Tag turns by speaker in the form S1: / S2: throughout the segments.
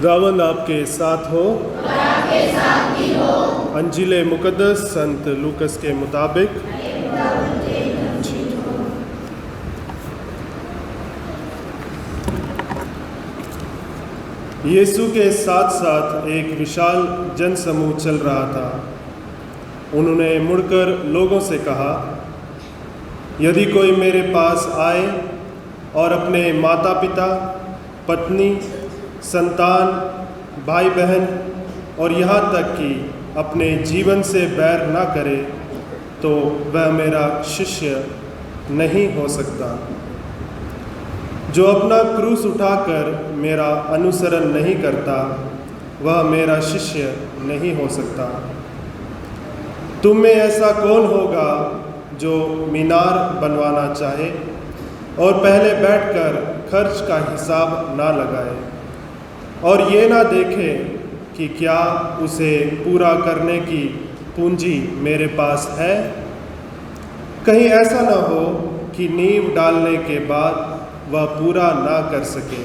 S1: खुदावंद आपके साथ हो
S2: और आपके साथ भी हो।
S1: अंजील मुकद्दस संत लूकस के मुताबिक। यीशु के साथ साथ एक विशाल जनसमूह चल रहा था। उन्होंने मुड़कर लोगों से कहा, यदि कोई मेरे पास आए और अपने माता पिता, पत्नी, संतान, भाई बहन और यहाँ तक कि अपने जीवन से बैर ना करे तो वह मेरा शिष्य नहीं हो सकता। जो अपना क्रूस उठाकर मेरा अनुसरण नहीं करता वह मेरा शिष्य नहीं हो सकता। तुम में ऐसा कौन होगा जो मीनार बनवाना चाहे और पहले बैठकर खर्च का हिसाब ना लगाए और ये ना देखे कि क्या उसे पूरा करने की पूंजी मेरे पास है? कहीं ऐसा ना हो कि नींव डालने के बाद वह पूरा ना कर सके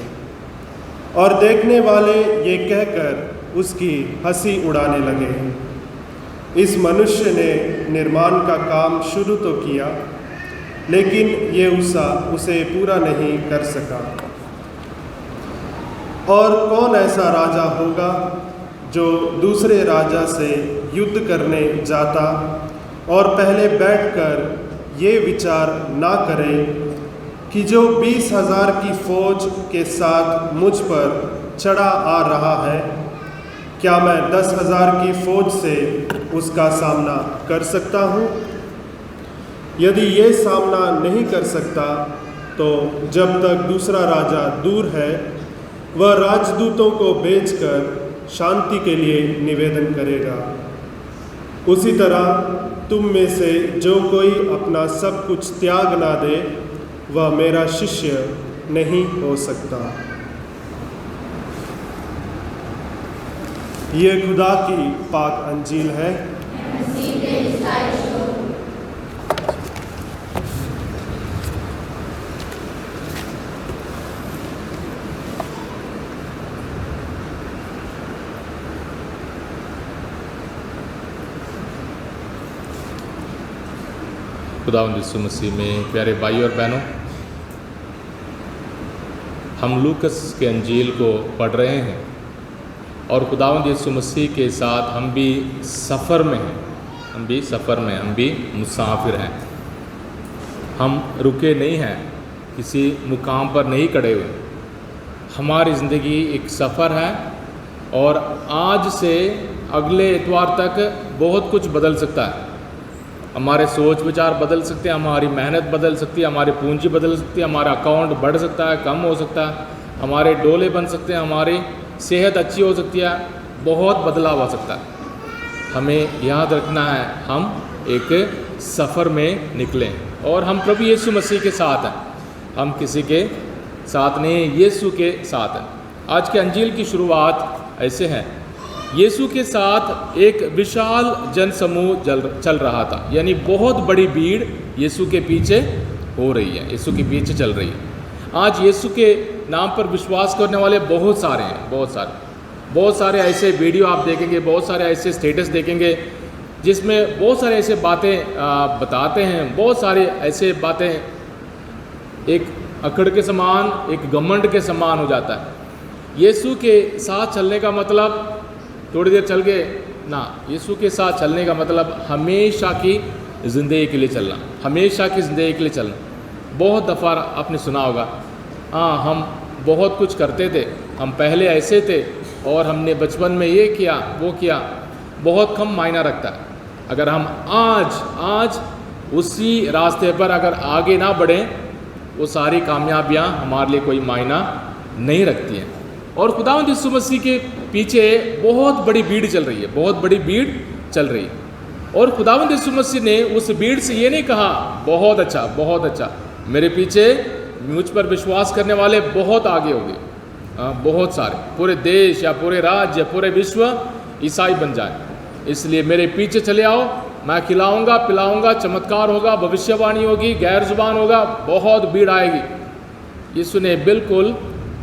S1: और देखने वाले ये कहकर उसकी हंसी उड़ाने लगे, इस मनुष्य ने निर्माण का काम शुरू तो किया लेकिन ये उसे पूरा नहीं कर सका। और कौन ऐसा राजा होगा जो दूसरे राजा से युद्ध करने जाता और पहले बैठकर ये विचार ना करे कि जो 20,000 की फौज के साथ मुझ पर चढ़ा आ रहा है, क्या मैं 10,000 की फौज से उसका सामना कर सकता हूँ? यदि ये सामना नहीं कर सकता तो जब तक दूसरा राजा दूर है वह राजदूतों को भेजकर शांति के लिए निवेदन करेगा। उसी तरह तुम में से जो कोई अपना सब कुछ त्याग ना दे वह मेरा शिष्य नहीं हो सकता। ये खुदा की पाक अंजील है।
S3: खुदावंद यीशु मसीह में प्यारे भाई और बहनों, हम लूकस के अंजील को पढ़ रहे हैं और खुदावंद यीशु मसीह के साथ हम भी सफ़र में हैं, हम भी मुसाफिर हैं। हम रुके नहीं हैं, किसी मुकाम पर नहीं खड़े हुए। हमारी ज़िंदगी एक सफ़र है और आज से अगले इतवार तक बहुत कुछ बदल सकता है। हमारे सोच विचार बदल सकते हैं, हमारी मेहनत बदल सकती है, हमारी पूंजी बदल सकती है, हमारा अकाउंट बढ़ सकता है, कम हो सकता है, हमारे डोले बन सकते हैं, हमारी सेहत अच्छी हो सकती है, बहुत बदलाव हो सकता है। हमें याद रखना है हम एक सफ़र में निकले और हम प्रभु यीशु मसीह के साथ हैं, हम किसी के साथ नहीं, यीशु के साथ हैं। आज के अंजील की शुरुआत ऐसे है, यीशु के साथ एक विशाल जनसमूह चल रहा था, यानी बहुत बड़ी भीड़ यीशु के पीछे हो रही है, यीशु के पीछे चल रही है। आज यीशु के नाम पर विश्वास करने वाले बहुत सारे हैं, बहुत सारे ऐसे वीडियो आप देखेंगे, बहुत सारे ऐसे स्टेटस देखेंगे जिसमें बहुत सारे ऐसे बातें बताते हैं, बहुत सारी ऐसे बातें एक अकड़ के समान, एक घमंड के समान हो जाता है। यीशु के साथ चलने का मतलब थोड़ी देर चल गए ना, यीशु के साथ चलने का मतलब हमेशा की ज़िंदगी के लिए चलना, हमेशा की ज़िंदगी के लिए चलना। बहुत दफ़ा आपने सुना होगा, हाँ हम बहुत कुछ करते थे, हम पहले ऐसे थे और हमने बचपन में ये किया वो किया, बहुत कम मायना रखता है। अगर हम आज उसी रास्ते पर अगर आगे ना बढ़ें, वो सारी कामयाबियाँ हमारे लिए कोई मायना नहीं रखती हैं। और खुदावंद यीशु मसीह के पीछे बहुत बड़ी भीड़ चल रही है, बहुत बड़ी भीड़ चल रही है। और खुदावंद यीशु मसीह ने उस भीड़ से ये नहीं कहा बहुत अच्छा, मेरे पीछे मुझ पर विश्वास करने वाले बहुत आगे हो गए, बहुत सारे, पूरे देश या पूरे राज्य या पूरे विश्व ईसाई बन जाए, इसलिए मेरे पीछे चले आओ, मैं खिलाऊंगा पिलाऊंगा, चमत्कार होगा, भविष्यवाणी होगी, गैर जुबान होगा, बहुत भीड़ आएगी। यीशु ने बिल्कुल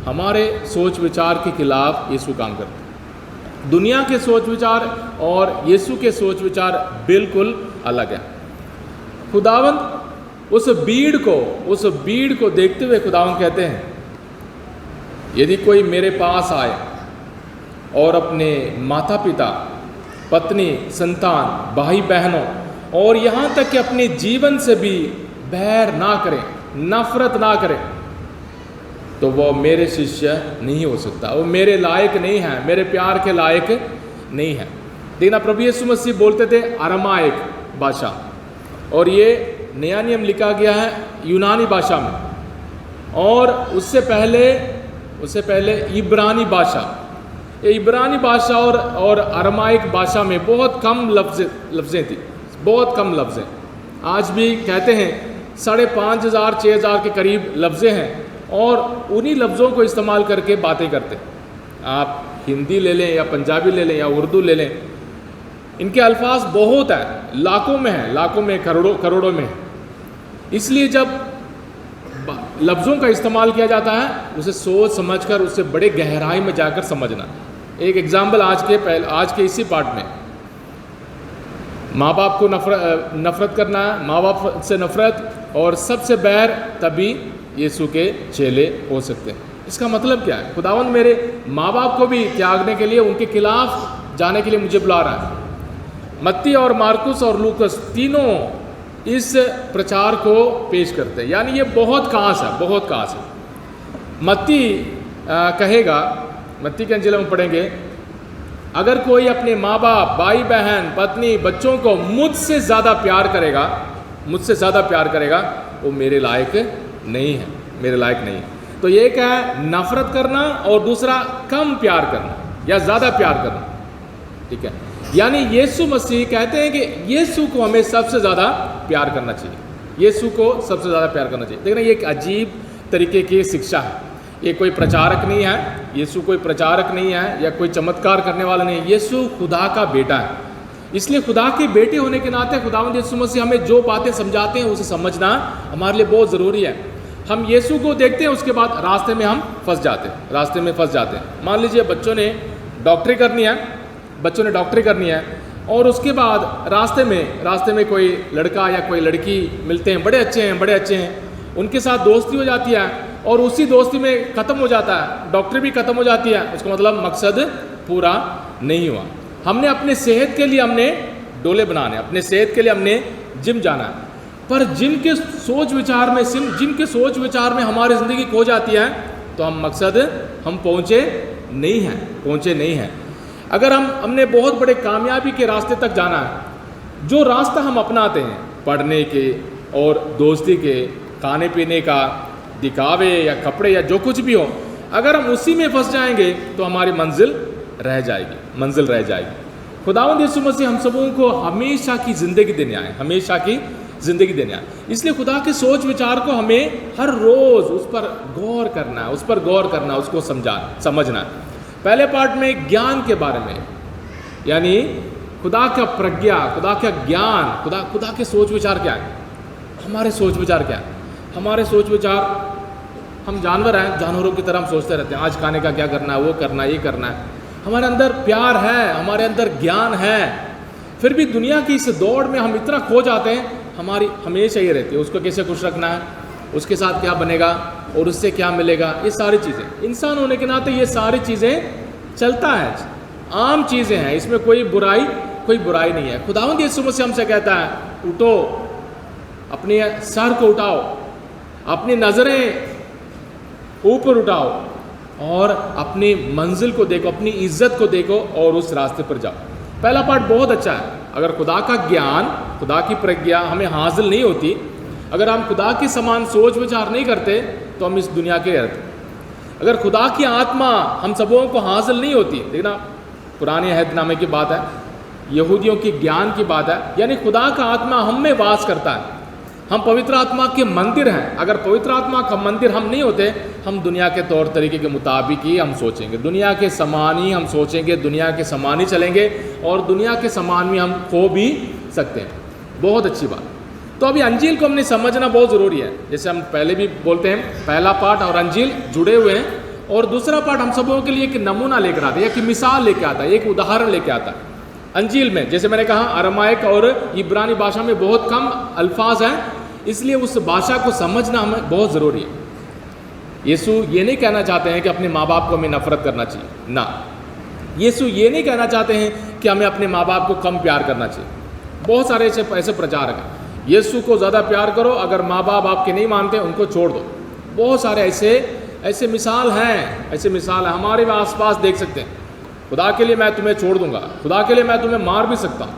S3: हमारे सोच विचार के खिलाफ यीशु काम करते हैं। दुनिया के सोच विचार और यीशु के सोच विचार बिल्कुल अलग है। खुदावंद उस भीड़ को देखते हुए खुदावंद कहते हैं, यदि कोई मेरे पास आए और अपने माता पिता, पत्नी, संतान, भाई बहनों और यहाँ तक कि अपने जीवन से भी बैर ना करें, नफरत ना करें, तो वो मेरे शिष्य नहीं हो सकता, वो मेरे लायक नहीं है, मेरे प्यार के लायक नहीं है। देखना, प्रभु यीशु मसीह बोलते थे अरमाइक भाषा, और ये नया नियम लिखा गया है यूनानी भाषा में, और उससे पहले इब्रानी भाषा। ये इब्रानी भाषा और अरमाइक भाषा में बहुत कम लफ्ज़ें थी, बहुत कम लफ्ज़ें। आज भी कहते हैं 5,500-6,000 के करीब लफ्ज़ें हैं, और उन्हीं लफ्ज़ों को इस्तेमाल करके बातें करते हैं। आप हिंदी ले लें या पंजाबी ले लें या उर्दू ले लें, इनके अल्फाज बहुत हैं, लाखों में, करोड़ों में। इसलिए जब लफ्ज़ों का इस्तेमाल किया जाता है, उसे सोच समझकर उससे बड़े गहराई में जाकर समझना। एक एग्जाम्पल आज के इसी पार्ट में, माँ बाप को नफरत करना, माँ बाप से नफरत और सबसे बैर, तभी यीशु के चेले हो सकते हैं। इसका मतलब क्या है? खुदावंद मेरे माँ बाप को भी त्यागने के लिए, उनके खिलाफ जाने के लिए मुझे बुला रहा है। मत्ती और मार्कुस और लूकस तीनों इस प्रचार को पेश करते हैं, यानी ये बहुत खास है। मत्ती कहेगा, मत्ती के अंजिल में पढ़ेंगे, अगर कोई अपने माँ बाप, भाई बहन, पत्नी, बच्चों को मुझसे ज़्यादा प्यार करेगा, वो मेरे लायक नहीं है। तो एक है नफरत करना और दूसरा कम प्यार करना या ज़्यादा प्यार करना, ठीक है। यानी यीशु मसीह कहते हैं कि यीशु को हमें सबसे ज़्यादा प्यार करना चाहिए, देखना, ये एक अजीब तरीके की शिक्षा है। ये कोई प्रचारक नहीं है, यीशु कोई प्रचारक नहीं है या कोई चमत्कार करने वाला नहीं है। यीशु खुदा का बेटा है, इसलिए खुदा के बेटे होने के नाते खुदावंद यीशु मसीह हमें जो बातें समझाते हैं उसे समझना हमारे लिए बहुत ज़रूरी है। हम यीशु को देखते हैं, उसके बाद रास्ते में हम फंस जाते हैं। मान लीजिए बच्चों ने डॉक्टरी करनी है और उसके बाद रास्ते में कोई लड़का या कोई लड़की मिलते हैं, बड़े अच्छे हैं, उनके साथ दोस्ती हो जाती है और उसी दोस्ती में ख़त्म हो जाता है, डॉक्टरी भी ख़त्म हो जाती है। उसका मतलब मकसद पूरा नहीं हुआ। हमने अपने सेहत के लिए हमने डोले बनाने, अपने सेहत के लिए हमने जिम जाना है, पर जिनके सोच विचार में हमारी ज़िंदगी खो जाती है, तो हम पहुँचे नहीं हैं। अगर हमने बहुत बड़े कामयाबी के रास्ते तक जाना है, जो रास्ता हम अपनाते हैं पढ़ने के और दोस्ती के, खाने पीने का, दिखावे या कपड़े या जो कुछ भी हो, अगर हम उसी में फंस जाएंगे तो हमारी मंजिल रह जाएगी। खुदावंद यीशु मसीह हम सबों को हमेशा की ज़िंदगी देने आए। इसलिए खुदा के सोच विचार को हमें हर रोज़ उस पर गौर करना, उसको समझना। पहले पार्ट में ज्ञान के बारे में, यानी खुदा का प्रज्ञा, खुदा का ज्ञान, खुदा के सोच विचार क्या है, हमारे सोच विचार क्या है। हमारे सोच विचार, हम जानवर हैं, जानवरों की तरह हम सोचते रहते हैं, आज खाने का क्या करना है, वो करना है, ये करना है। हमारे अंदर प्यार है, हमारे अंदर ज्ञान है, फिर भी दुनिया की इस दौड़ में हम इतना खो जाते हैं। हमारी हमेशा ये रहती है, उसको कैसे खुश रखना है, उसके साथ क्या बनेगा और उससे क्या मिलेगा। ये सारी चीज़ें, इंसान होने के नाते ये सारी चीज़ें चलता है, आम चीज़ें हैं, इसमें कोई बुराई नहीं है। खुदावंद यीशु मसीह हमसे कहता है, उठो, अपने सर को उठाओ, अपनी नज़रें ऊपर उठाओ और अपनी मंजिल को देखो, अपनी इज्जत को देखो और उस रास्ते पर जाओ। पहला पार्ट बहुत अच्छा है। अगर खुदा का ज्ञान, खुदा की प्रज्ञा हमें हासिल नहीं होती, अगर हम खुदा के समान सोच विचार नहीं करते, तो हम इस दुनिया के रहते। अगर खुदा की आत्मा हम सबों को हासिल नहीं होती, देखना पुराने अहदनामे की बात है, यहूदियों की ज्ञान की बात है, यानी खुदा का आत्मा हम में वास करता है, हम पवित्र आत्मा के मंदिर हैं। अगर पवित्र आत्मा का मंदिर हम नहीं होते, हम दुनिया के तौर तरीके के मुताबिक ही हम सोचेंगे, दुनिया के समान ही हम सोचेंगे, दुनिया के समान ही चलेंगे और दुनिया के समान में हम खो भी सकते हैं। बहुत अच्छी बात। तो अभी अंजील को हमने समझना बहुत ज़रूरी है। जैसे हम पहले भी बोलते हैं, पहला पाठ और अंजील जुड़े हुए हैं और दूसरा पार्ट हम सबों के लिए एक नमूना लेकर आता है, एक मिसाल लेकर आता है, एक उदाहरण लेकर आता है। अंजील में जैसे मैंने कहा अरमाइक और इब्रानी भाषा में बहुत कम अल्फाज हैं, इसलिए उस भाषा को समझना हमें बहुत ज़रूरी है। यीशु ये नहीं कहना चाहते हैं कि अपने माँ बाप को हमें नफरत करना चाहिए ना, यीशु ये नहीं कहना चाहते हैं कि हमें अपने माँ बाप को कम प्यार करना चाहिए। बहुत सारे ऐसे प्रचारक हैं, यीशु को ज़्यादा प्यार करो, अगर माँ बाप आपके नहीं मानते उनको छोड़ दो। बहुत सारे ऐसे मिसाल हैं, ऐसे मिसाल हैं हमारे आसपास देख सकते हैं। खुदा के लिए मैं तुम्हें छोड़ दूंगा, खुदा के लिए मैं तुम्हें मार भी सकता हूँ,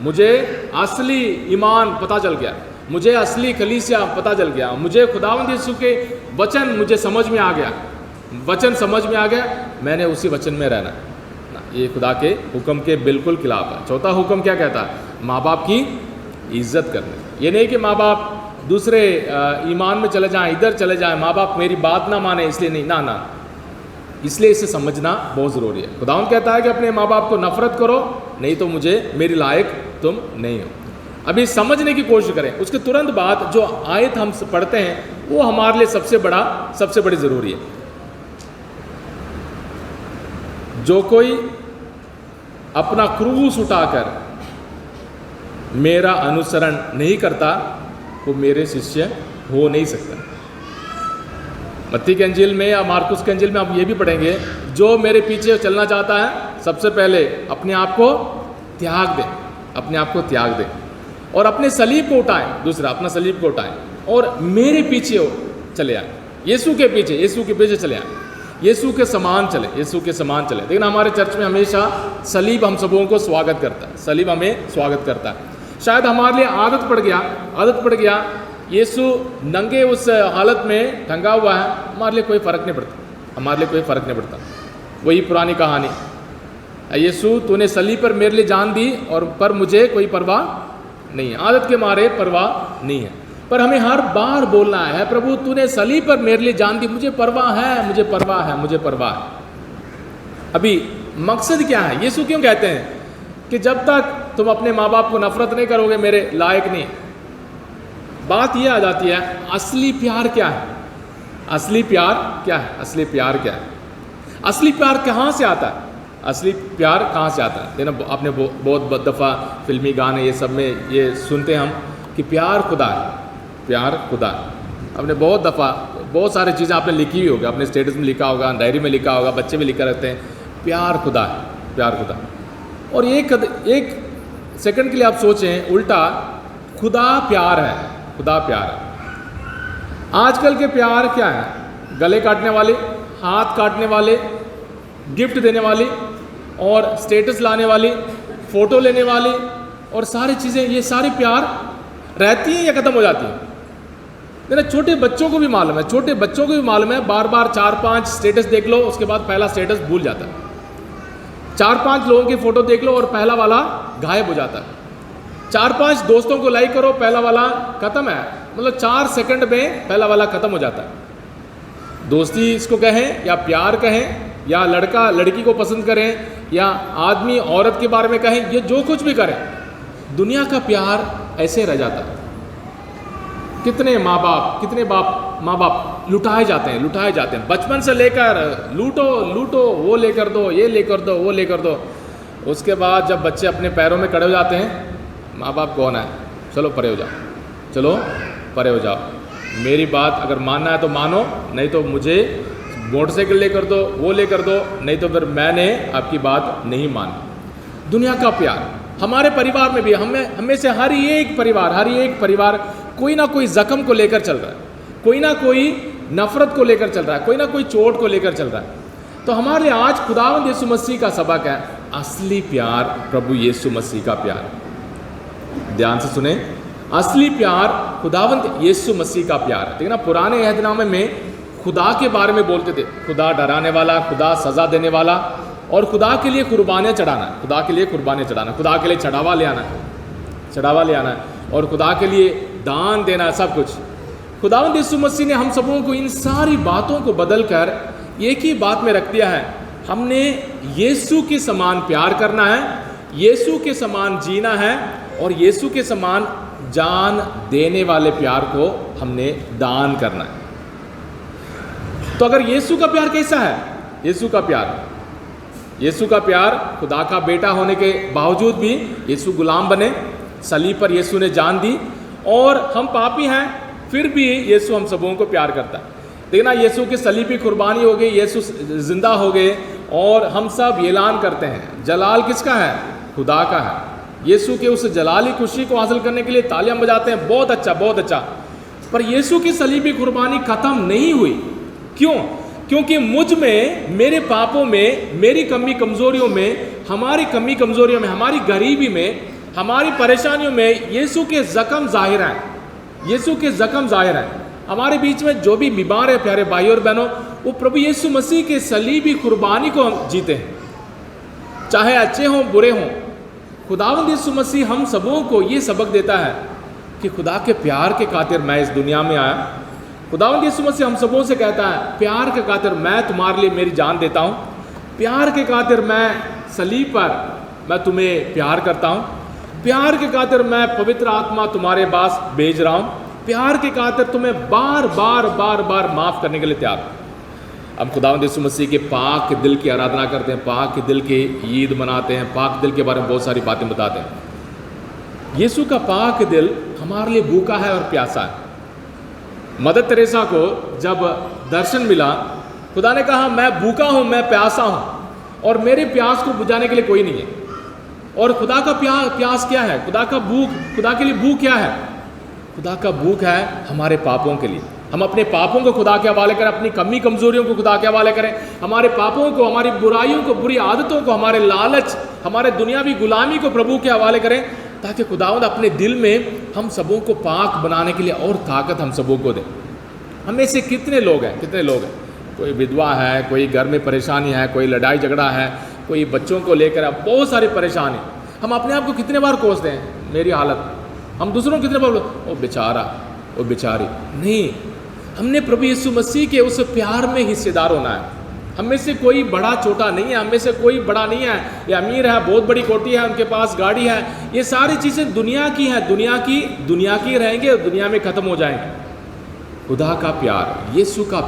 S3: मुझे असली ईमान पता चल गया, मुझे असली कलीसिया पता चल गया, मुझे खुदावंद यीशु के वचन मुझे समझ में आ गया, वचन समझ में आ गया, मैंने उसी वचन में रहना ना। ये खुदा के हुक्म के बिल्कुल खिलाफ है। चौथा हुक्म क्या कहता है? माँ बाप की इज्जत करने। ये नहीं कि माँ बाप दूसरे ईमान में चले जाएं, इधर चले जाएं, माँ बाप मेरी बात ना माने इसलिए नहीं, ना, इसलिए इसे समझना बहुत ज़रूरी है। खुदावंद कहता है कि अपने माँ बाप को नफरत करो, नहीं तो मुझे मेरी लायक तुम नहीं हो। अभी समझने की कोशिश करें, उसके तुरंत बाद जो आयत हम पढ़ते हैं वो हमारे लिए सबसे बड़ी ज़रूरी है। जो कोई अपना क्रूस उठाकर मेरा अनुसरण नहीं करता वो मेरे शिष्य हो नहीं सकता। मत्ती के अंजील में या मार्कुस के अंजील में आप ये भी पढ़ेंगे, जो मेरे पीछे चलना चाहता है सबसे पहले अपने आप को त्याग दे, अपने आप को त्याग दे और अपने सलीब को उठाएं। दूसरा, अपना सलीब को उठाएं और मेरे पीछे चले आए, यीशु के पीछे चले आए, यीशु के समान चले, यीशु के समान चले। लेकिन हमारे चर्च में हमेशा सलीब हम सबों को स्वागत करता है, सलीब हमें स्वागत करता है। शायद हमारे लिए आदत पड़ गया यीशु नंगे उस हालत में टंगा हुआ है, हमारे लिए कोई फ़र्क नहीं पड़ता, वही पुरानी कहानी, यीशु तूने सलीब पर मेरे लिए जान दी और पर मुझे कोई परवाह नहीं है, आदत के मारे परवाह नहीं है। पर हमें हर बार बोलना है, प्रभु तूने सलीब पर मेरे लिए जान दी, मुझे परवाह है। अभी मकसद क्या है? यीशु क्यों कहते हैं कि जब तक तुम अपने माँ बाप को नफरत नहीं करोगे मेरे लायक नहीं। बात यह आ जाती है, असली प्यार क्या है? असली प्यार कहाँ से आता है? असली प्यार कहाँ से आता है? देखना, आपने बहुत दफ़ा फिल्मी गाने ये सब में ये सुनते हैं हम कि प्यार खुदा है। आपने बहुत दफ़ा बहुत सारी चीज़ें आपने लिखी हुई होगी, अपने स्टेटस में लिखा होगा, डायरी में लिखा होगा, बच्चे भी लिखा रहते हैं, प्यार खुदा है। और एक सेकंड के लिए आप सोचें उल्टा, खुदा प्यार है। आजकल के प्यार क्या है? गले काटने वाले, हाथ काटने वाले, गिफ्ट देने वाली और स्टेटस लाने वाली, फ़ोटो लेने वाली और सारी चीज़ें, ये सारे प्यार रहती हैं या ख़त्म हो जाती हैं? मेरे छोटे बच्चों को भी मालूम है, बार 4-5 स्टेटस देख लो, उसके बाद पहला स्टेटस भूल जाता है। 4-5 लोगों की फ़ोटो देख लो और पहला वाला गायब हो जाता है। 4-5 दोस्तों को लाइक करो, पहला वाला ख़त्म है, मतलब 4 सेकंड में पहला वाला ख़त्म हो जाता है। दोस्ती इसको कहें या प्यार कहें या लड़का लड़की को पसंद करें या आदमी औरत के बारे में कहें, ये जो कुछ भी करें, दुनिया का प्यार ऐसे रह जाता है। कितने माँ बाप लुटाए जाते हैं बचपन से लेकर, लूटो, वो लेकर दो, ये लेकर दो। उसके बाद जब बच्चे अपने पैरों में खड़े हो जाते हैं, माँ बाप कौन है? चलो परे हो जाओ, मेरी बात अगर मानना है तो मानो, नहीं तो मुझे मोटरसाइकिल लेकर दो, वो लेकर दो, नहीं तो फिर मैंने आपकी बात नहीं मानी। दुनिया का प्यार हमारे परिवार में भी, हमें से हर एक परिवार कोई ना कोई जख्म को लेकर चल रहा है, कोई ना कोई नफरत को लेकर चल रहा है, कोई ना कोई चोट को लेकर चल रहा है। तो हमारे लिए आज खुदावंद यीशु मसीह का सबक है, असली प्यार प्रभु यीशु मसीह का प्यार। ध्यान से सुने, असली प्यार खुदावंद यीशु मसीह का प्यार है। ठीक है ना? पुराने अहदनामे में खुदा के बारे में बोलते थे, खुदा डराने वाला, खुदा सज़ा देने वाला और खुदा के लिए कुर्बानियाँ चढ़ाना, खुदा के लिए चढ़ावा ले आना और खुदा के लिए दान देना, सब कुछ। खुदावंद यीशु मसीह ने हम सबों को इन सारी बातों को बदल कर एक ही बात में रख दिया है। हमने यीशु के समान प्यार करना है, यीशु के समान जीना है और यीशु के समान जान देने वाले प्यार को हमने दान करना है। तो अगर यीशु का प्यार कैसा है, यीशु का प्यार खुदा का बेटा होने के बावजूद भी यीशु गुलाम बने, सलीब पर यीशु ने जान दी, और हम पापी हैं फिर भी यीशु हम सबों को प्यार करता है। देखना, यीशु की सलीबी कुर्बानी हो गई, यीशु जिंदा हो गए, और हम सब ऐलान करते हैं जलाल किसका है, खुदा का है। यीशु के उस जलाली खुशी को हासिल करने के लिए तालियां बजाते हैं, बहुत अच्छा बहुत अच्छा। पर यीशु की सलीबी कुर्बानी खत्म नहीं हुई। क्यों? क्योंकि मुझ में, मेरे पापों में, मेरी कमी कमजोरियों में, हमारी कमी कमजोरियों में, हमारी गरीबी में, हमारी परेशानियों में यीशु के जख्म जाहिर हैं, यीशु के जख्म जाहिर हैं। हमारे बीच में जो भी बीमार है प्यारे भाई और बहनों, वो प्रभु यीशु मसीह के सलीबी कुर्बानी को हम जीते हैं, चाहे अच्छे हों बुरे हों। खुदावंद यीशु मसीह हम सबों को ये सबक देता है कि खुदा के प्यार के खातिर मैं इस दुनिया में आया। खुदावंद यीशु मसीह हम सबों से कहता है, प्यार के खातिर मैं तुम्हारे लिए मेरी जान देता हूँ, प्यार के खातिर मैं सलीब पर मैं तुम्हें प्यार करता हूँ, प्यार के खातिर मैं पवित्र आत्मा तुम्हारे पास भेज रहा हूँ, प्यार के खातिर तुम्हें बार बार बार बार माफ़ करने के लिए तैयार हूँ। हम खुदावंद यीशु मसीह के पाक दिल की आराधना करते हैं, पाक दिल की ईद मनाते हैं, पाक दिल के बारे में बहुत सारी बातें बताते हैं। यीशु का पाक दिल हमारे लिए भूखा है और प्यासा है। मदर तेरेसा को जब दर्शन मिला, खुदा ने कहा मैं भूखा हूँ, मैं प्यासा हूँ, और मेरे प्यास को बुझाने के लिए कोई नहीं है। और खुदा का प्यास क्या है, खुदा के लिए भूख क्या है? खुदा का भूख है हमारे पापों के लिए। हम अपने पापों को खुदा के हवाले करें, अपनी कमी कमजोरियों को खुदा के हवाले करें, हमारे पापों को, हमारी बुराइयों को, बुरी आदतों को, हमारे लालच, हमारे दुनियावी गुलामी को प्रभु के हवाले करें, ताकि खुदावंद अपने दिल में हम सबों को पाक बनाने के लिए और ताकत हम सबों को दे। हम में से कितने लोग हैं, कोई विधवा है, कोई घर में परेशानी है, कोई लड़ाई झगड़ा है, कोई बच्चों को लेकर बहुत सारी परेशानी। हम अपने आप को कितने बार कोसते हैं, मेरी हालत। हम दूसरों को कितने बार ओ बेचारा, ओ बेचारी। नहीं, हमने प्रभु यीशु मसीह के उस प्यार में हिस्सेदार होना है। हम में से कोई बड़ा छोटा नहीं है, हम में से कोई बड़ा नहीं है, ये अमीर है, बहुत बड़ी कोठी है, उनके पास गाड़ी है, ये सारी चीज़ें दुनिया की हैं, दुनिया की रहेंगे और दुनिया में ख़त्म हो जाएंगे। खुदा का प्यार, यीशु का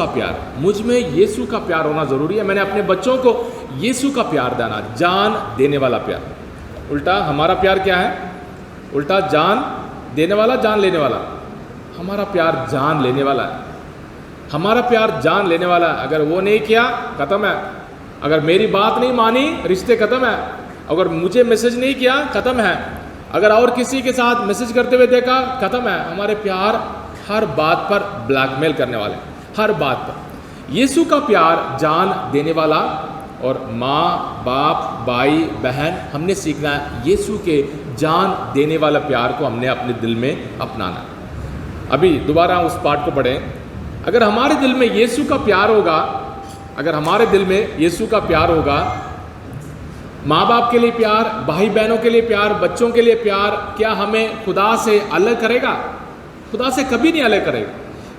S3: प्यार, मुझ में यीशु का प्यार होना ज़रूरी है। मैंने अपने बच्चों को यीशु का प्यार देना, जान देने वाला प्यार। उल्टा हमारा प्यार क्या है? उल्टा जान देने वाला, जान लेने वाला। हमारा प्यार जान लेने वाला है, हमारा प्यार जान लेने वाला है। अगर वो नहीं किया, ख़त्म है। अगर मेरी बात नहीं मानी, रिश्ते ख़त्म है। अगर मुझे मैसेज नहीं किया, ख़त्म है। अगर और किसी के साथ मैसेज करते हुए देखा, ख़त्म है। हमारे प्यार हर बात पर ब्लैकमेल करने वाले, हर बात पर। यीशु का प्यार जान देने वाला, और माँ बाप भाई बहन हमने सीखना है यीशु के जान देने वाला प्यार को हमने अपने दिल में अपनाना। अभी दोबारा उस पाठ को पढ़ें। अगर हमारे दिल में यीशु का प्यार होगा, अगर हमारे दिल में यीशु का प्यार होगा, माँ बाप के लिए प्यार, भाई बहनों के लिए प्यार, बच्चों के लिए प्यार, क्या हमें खुदा से अलग करेगा? खुदा से कभी नहीं अलग करेगा,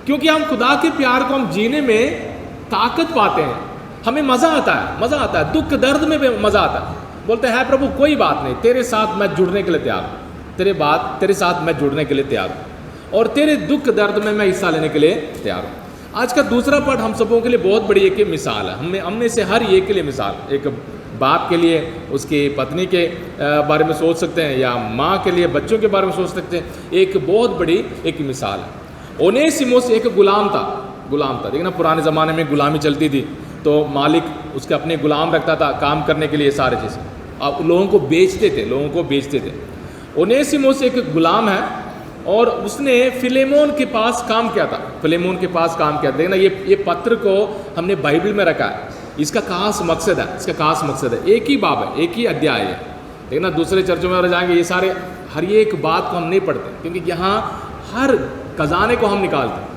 S3: क्योंकि हम खुदा के प्यार को हम जीने में ताकत पाते हैं। हमें मज़ा आता है, दुख दर्द में भी मज़ा आता है। बोलते हैं प्रभु कोई बात नहीं, तेरे साथ मैं जुड़ने के लिए तैयार हूँ, तेरे साथ मैं जुड़ने के लिए तैयार हूँ, और तेरे दुख दर्द में मैं हिस्सा लेने के लिए तैयार हूँ। आज का दूसरा पाठ हम सबों के लिए बहुत बड़ी एक मिसाल है। हमने से हर एक के लिए मिसाल, एक बाप के लिए उसकी पत्नी के बारे में सोच सकते हैं, या माँ के लिए बच्चों के बारे में सोच सकते हैं। एक बहुत बड़ी एक मिसाल है। ओनेसिमुस एक गुलाम था। देखना, पुराने ज़माने में गुलामी चलती थी, तो मालिक उसके अपने गुलाम रखता था काम करने के लिए सारे चीज़ें, अब लोगों को बेचते थे। ओनेसिमुस एक गुलाम है, और उसने फिलेमोन के पास काम किया था। देखना, ये पत्र को हमने बाइबल में रखा है। इसका खास मकसद है, एक ही बाब है, एक ही अध्याय है। देखना, दूसरे चर्चों में और जाएंगे, ये सारे हर एक बात को हम नहीं पढ़ते, क्योंकि यहाँ हर खजाने को हम निकालते हैं।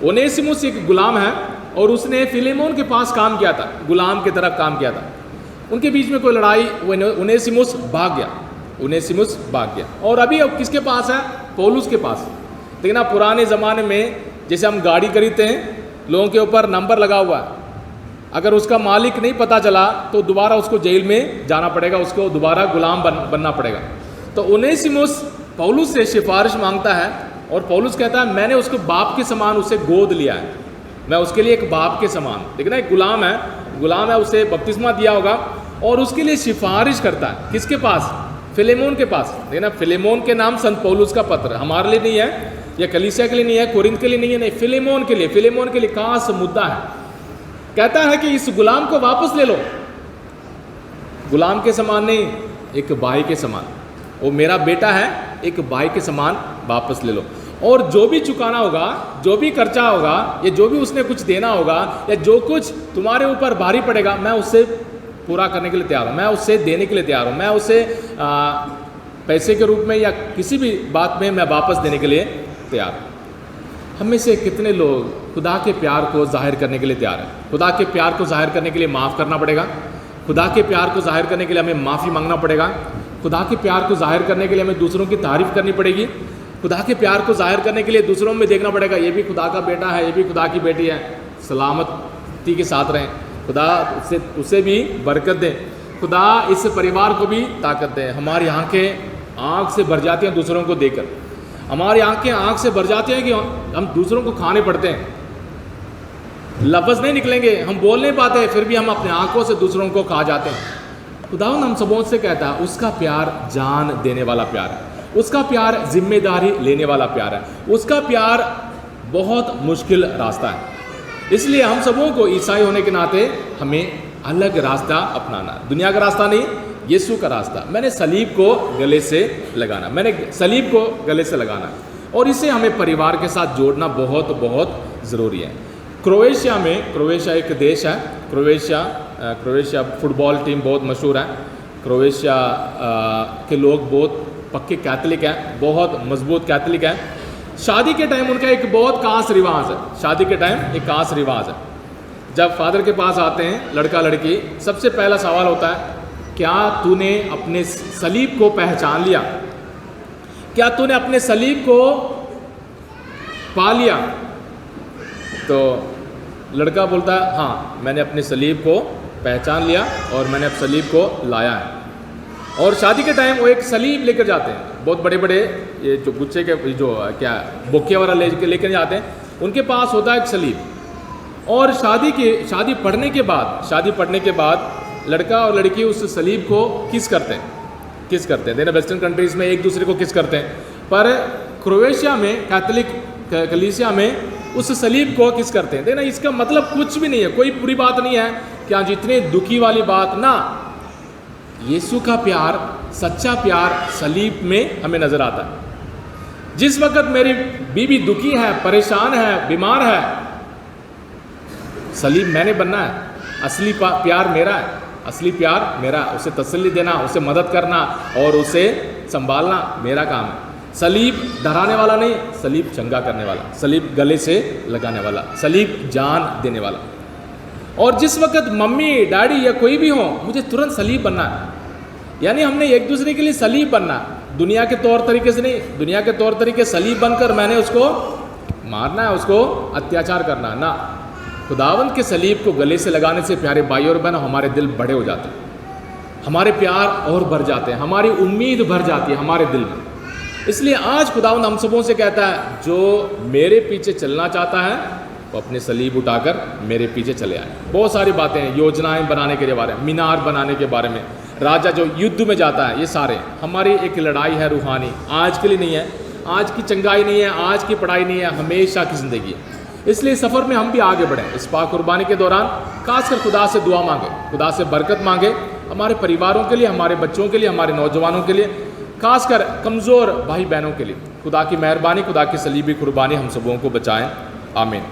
S3: ओनेसिमुस एक गुलाम है, और उसने फिलेमोन के पास काम किया था, गुलाम की तरफ काम किया था। उनके बीच में कोई लड़ाई, ओनेसिमुस भाग गया। और अभी अब किसके पास है? पौलुस के पास। देखना, पुराने ज़माने में जैसे हम गाड़ी खरीदते हैं, लोगों के ऊपर नंबर लगा हुआ है। अगर उसका मालिक नहीं पता चला तो दोबारा उसको जेल में जाना पड़ेगा, उसको दोबारा गुलाम बनना पड़ेगा। तो ओनेसिमुस पौलुस से सिफारिश मांगता है, और पौलुस कहता है मैंने उसको बाप के समान उसे गोद लिया है, मैं उसके लिए एक बाप के समान। देखना एक गुलाम है, उसे बपतिस्मा दिया होगा और उसके लिए सिफारिश करता है। किसके पास? फिलेमोन के पास। देखना फिलेमोन के नाम संत पौलुस का पत्र, हमारे लिए नहीं है, या कलीसिया के लिए नहीं है, कोरिंथ के लिए नहीं है, नहीं, फिलेमोन के लिए खास मुद्दा है। कहता है कि इस गुलाम को वापस ले लो, गुलाम के समान नहीं, एक भाई के समान। वो मेरा बेटा है, एक भाई के समान वापस ले लो। और जो भी चुकाना होगा, जो भी खर्चा होगा, या जो भी उसने कुछ देना होगा, या जो कुछ तुम्हारे ऊपर भारी पड़ेगा, मैं उससे पूरा करने के लिए तैयार हूँ, मैं उससे देने के लिए तैयार हूँ, मैं उसे पैसे के रूप में या किसी भी बात में मैं वापस देने के लिए तैयार हूँ। हम में से कितने लोग खुदा के प्यार को जाहिर करने के लिए तैयार हैं? खुदा के प्यार को जाहिर करने के लिए माफ़ करना पड़ेगा, खुदा के प्यार को जाहिर करने के लिए हमें माफ़ी मांगना पड़ेगा, खुदा के प्यार को जाहिर करने के लिए हमें दूसरों की तारीफ़ करनी पड़ेगी, खुदा के प्यार को जाहिर करने के लिए दूसरों में देखना पड़ेगा ये भी खुदा का बेटा है, ये भी खुदा की बेटी है, सलामती के साथ रहें, खुदा उसे भी बरकत दें, खुदा इस परिवार को भी ताकत दें। हमारी आँखें आँख से भर जाती हैं दूसरों को देखकर, हमारी आँखें आँख से भर जाती हैं कि हम दूसरों को खाने पड़ते हैं, लफ्ज़ नहीं निकलेंगे, हम बोल नहीं पाते, फिर भी हम अपने आँखों से दूसरों को खा जाते हैं। खुदावंद हम सबों से कहता है उसका प्यार जान देने वाला प्यार है, उसका प्यार जिम्मेदारी लेने वाला प्यार है, उसका प्यार बहुत मुश्किल रास्ता है। इसलिए हम सबों को ईसाई होने के नाते हमें अलग रास्ता अपनाना, दुनिया का रास्ता नहीं, यीशु का रास्ता। मैंने सलीब को गले से लगाना, मैंने सलीब को गले से लगाना, और इसे हमें परिवार के साथ जोड़ना बहुत बहुत ज़रूरी है। क्रोएशिया एक देश है, क्रोएशिया फुटबॉल टीम बहुत मशहूर है। क्रोएशिया के लोग बहुत पक्के कैथलिक हैं, बहुत मजबूत कैथलिक हैं। शादी के टाइम उनका एक बहुत खास रिवाज है, शादी के टाइम एक खास रिवाज है। जब फादर के पास आते हैं लड़का लड़की, सबसे पहला सवाल होता है, क्या तूने अपने सलीब को पहचान लिया? क्या तूने अपने सलीब को पा लिया? तो लड़का बोलता है हाँ, मैंने अपने सलीब को पहचान लिया और मैंने अब सलीब को लाया है। और शादी के टाइम वो एक सलीब लेकर जाते हैं, बहुत बड़े बड़े ये जो गुच्छे के जो क्या बुके वाला लेकर जाते हैं, उनके पास होता है एक सलीब। और शादी पढ़ने के बाद लड़का और लड़की उस सलीब को किस करते हैं। देखना वेस्टर्न कंट्रीज़ में एक दूसरे को किस करते हैं, पर क्रोएशिया में कैथलिक कलीसिया में उस सलीब को किस करते हैं। देखना इसका मतलब कुछ भी नहीं है, कोई बुरी बात नहीं है, क्या जितने दुखी वाली बात ना, यीशु का प्यार, सच्चा प्यार सलीब में हमें नजर आता है। जिस वक्त मेरी बीवी दुखी है, परेशान है, बीमार है, सलीब मैंने बनना है, असली प्यार मेरा है, असली प्यार मेरा, उसे तसल्ली देना, उसे मदद करना और उसे संभालना मेरा काम है। सलीब डराने वाला नहीं, सलीब चंगा करने वाला, सलीब गले से लगाने वाला, सलीब जान देने वाला। और जिस वक्त मम्मी डैडी या कोई भी हो, मुझे तुरंत सलीब बनना है, यानी हमने एक दूसरे के लिए सलीब बनना, दुनिया के तौर तरीके से नहीं, दुनिया के तौर तरीके सलीब बनकर मैंने उसको मारना है, उसको अत्याचार करना ना। खुदावंद के सलीब को गले से लगाने से प्यारे भाई और बहनों हमारे दिल बड़े हो जाते हैं, हमारे प्यार और भर जाते हैं, हमारी उम्मीद भर जाती है हमारे दिल में। इसलिए आज खुदावंद हम सबों से कहता है, जो मेरे पीछे चलना चाहता है वो अपने सलीब उठाकर मेरे पीछे चले आए। बहुत सारी बातें हैं, योजनाएं बनाने के बारे में, मीनार बनाने के बारे में, राजा जो युद्ध में जाता है, ये सारे हमारी एक लड़ाई है रूहानी, आज के लिए नहीं है, आज की चंगाई नहीं है, आज की पढ़ाई नहीं है, हमेशा की ज़िंदगी है। इसलिए सफ़र में हम भी आगे बढ़ें। इस पाक कुर्बानी के दौरान खासकर खुदा से दुआ मांगे, खुदा से बरकत मांगे, हमारे परिवारों के लिए, हमारे बच्चों के लिए, हमारे नौजवानों के लिए, खासकर कमज़ोर भाई बहनों के लिए। खुदा की मेहरबानी, खुदा की सलीबी कुर्बानी हम सबों को बचाएं। आमीन।